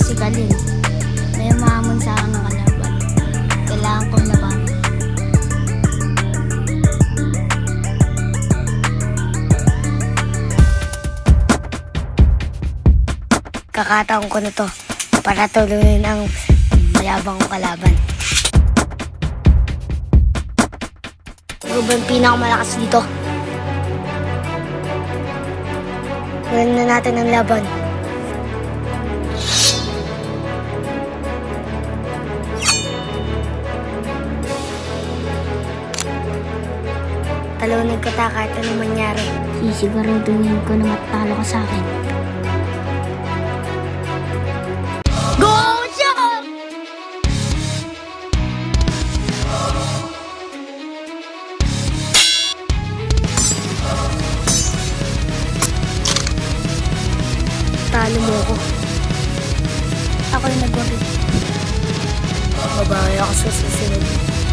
si Khalil. May mahamon sa akin ng kalaban. Kailangan kong labanan. Kakataon ko na to para tulunin ang mayabang kong kalaban. Ikaw ba yung pinakamalakas dito? Galing na natin ang laban. Talunin kita kahit anong mangyari. Sisiguraduhin ko na matalo ka sa akin. Go, Chok! Talo mo ako. Ako yung nag-worry. Babae ako sa susunod.